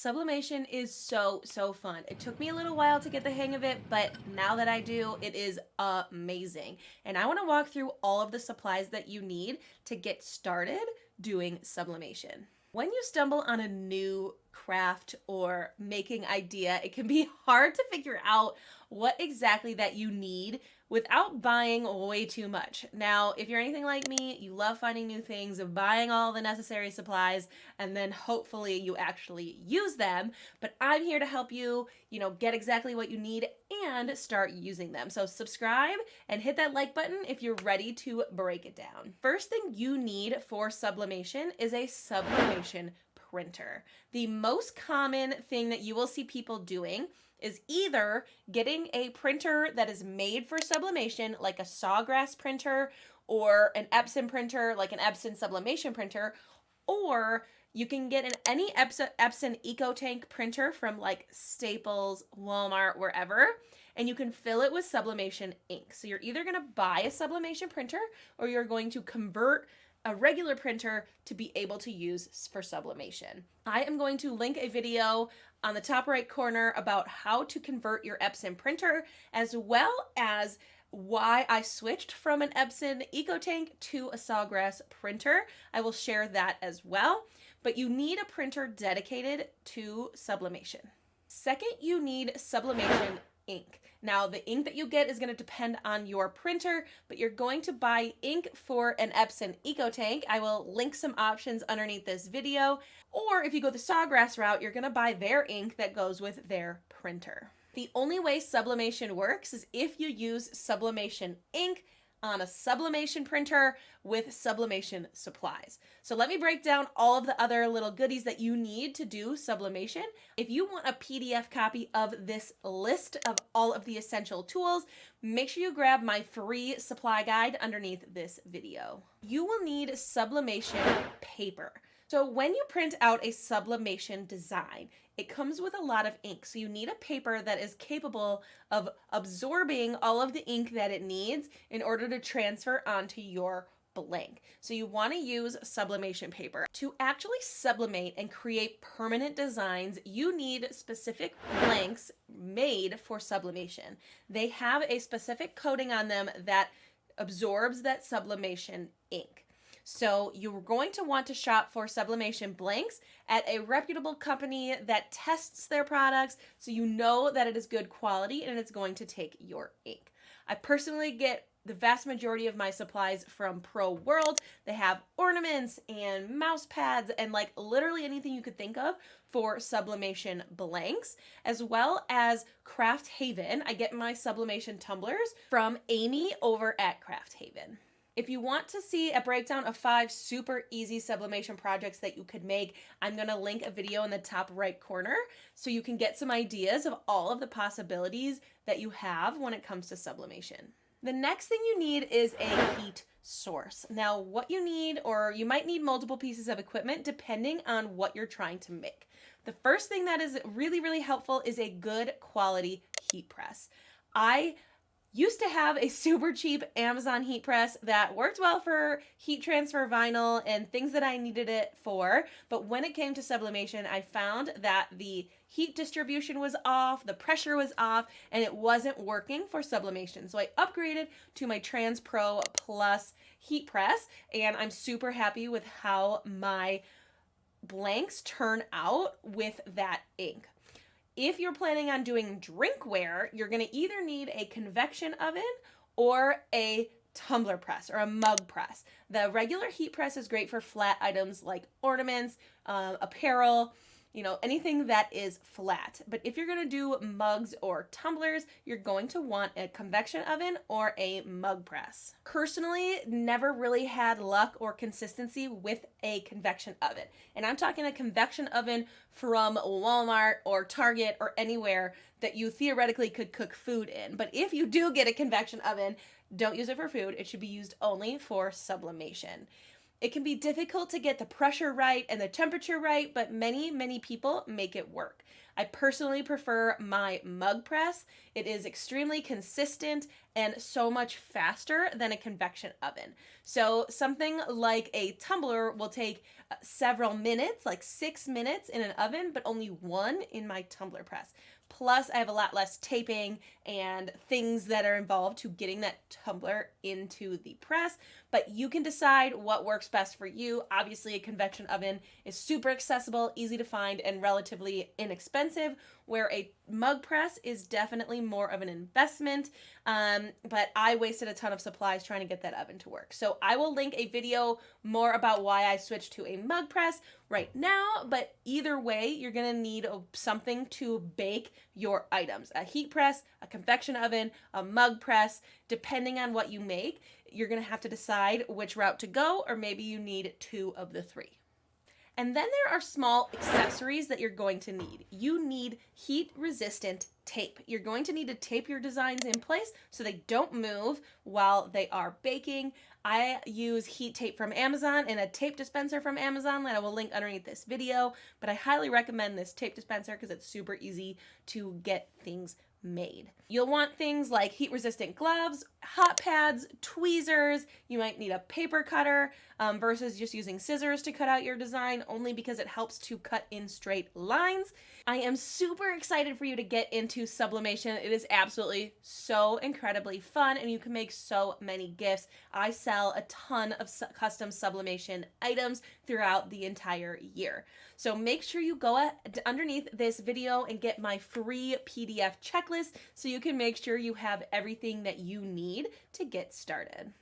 Sublimation is so fun. It took me a little while to get the hang of it, but now that I do, it is amazing. And I want to walk through all of the supplies that you need to get started doing sublimation. When you stumble on a new craft or making idea, it can be hard to figure out what exactly that you need without buying way too much. Now, if you're anything like me, you love finding new things, buying all the necessary supplies, and then hopefully you actually use them. But I'm here to help you, get exactly what you need and start using them. So subscribe and hit that like button if you're ready to break it down. First thing you need for sublimation is a sublimation printer. The most common thing that you will see people doing is either getting a printer that is made for sublimation, like a Sawgrass printer or an Epson printer, like an Epson sublimation printer, or you can get any Epson EcoTank printer from like Staples, Walmart, wherever, and you can fill it with sublimation ink. So you're either going to buy a sublimation printer or you're going to convert a regular printer to be able to use for sublimation. I am going to link a video on the top right corner about how to convert your Epson printer, as well as why I switched from an Epson EcoTank to a Sawgrass printer. I will share that as well, but you need a printer dedicated to sublimation. Second, you need sublimation ink. Now, the ink that you get is going to depend on your printer, but you're going to buy ink for an Epson EcoTank. I will link some options underneath this video. Or if you go the Sawgrass route, you're going to buy their ink that goes with their printer. The only way sublimation works is if you use sublimation ink on a sublimation printer with sublimation supplies. So let me break down all of the other little goodies that you need to do sublimation. If you want a PDF copy of this list of all of the essential tools, make sure you grab my free supply guide underneath this video. You will need sublimation paper. So when you print out a sublimation design, it comes with a lot of ink. So you need a paper that is capable of absorbing all of the ink that it needs in order to transfer onto your blank. So you want to use sublimation paper. To actually sublimate and create permanent designs, you need specific blanks made for sublimation. They have a specific coating on them that absorbs that sublimation ink. So you're going to want to shop for sublimation blanks at a reputable company that tests their products so you know that it is good quality and it's going to take your ink. I personally get the vast majority of my supplies from Pro World. They have ornaments and mouse pads and like literally anything you could think of for sublimation blanks, as well as Craft Haven. I get my sublimation tumblers from Amy over at Craft Haven. If you want to see a breakdown of 5 super easy sublimation projects that you could make, I'm going to link a video in the top right corner so you can get some ideas of all of the possibilities that you have when it comes to sublimation. The next thing you need is a heat source. Now, what you need, or you might need multiple pieces of equipment depending on what you're trying to make. The first thing that is really helpful is a good quality heat press. I used to have a super cheap Amazon heat press that worked well for heat transfer vinyl and things that I needed it for, but when it came to sublimation, I found that the heat distribution was off, the pressure was off, and it wasn't working for sublimation. So I upgraded to my Trans Pro Plus heat press, and I'm super happy with how my blanks turn out with that ink. If you're planning on doing drinkware, you're going to either need a convection oven or a tumbler press or a mug press. The regular heat press is great for flat items like ornaments, apparel, anything that is flat. But if you're going to do mugs or tumblers, you're going to want a convection oven or a mug press. Personally, never really had luck or consistency with a convection oven. And I'm talking a convection oven from Walmart or Target or anywhere that you theoretically could cook food in. But if you do get a convection oven, don't use it for food. It should be used only for sublimation. It can be difficult to get the pressure right and the temperature right, but many people make it work. I personally prefer my mug press. It is extremely consistent and so much faster than a convection oven. So something like a tumbler will take several minutes, like 6 minutes in an oven, but only 1 in my tumbler press. Plus, I have a lot less taping and things that are involved to getting that tumbler into the press, but you can decide what works best for you. Obviously, a convection oven is super accessible, easy to find, and relatively inexpensive, where a mug press is definitely more of an investment, but I wasted a ton of supplies trying to get that oven to work. So I will link a video more about why I switched to a mug press right now, but either way, you're gonna need something to bake your items. A heat press, a convection oven, a mug press. Depending on what you make, you're gonna have to decide which route to go, or maybe you need 2 of the 3. And then there are small accessories that you're going to need. You need heat-resistant tape. You're going to need to tape your designs in place so they don't move while they are baking. I use heat tape from Amazon and a tape dispenser from Amazon that I will link underneath this video, but I highly recommend this tape dispenser because it's super easy to get things made. You'll want things like heat-resistant gloves, hot pads, tweezers. You might need a paper cutter versus just using scissors to cut out your design, only because it helps to cut in straight lines. I am super excited for you to get into sublimation. It is absolutely so incredibly fun, and you can make so many gifts. I sell a ton of custom sublimation items throughout the entire year. So make sure you go underneath this video and get my free PDF checklist so you can make sure you have everything that you need to get started.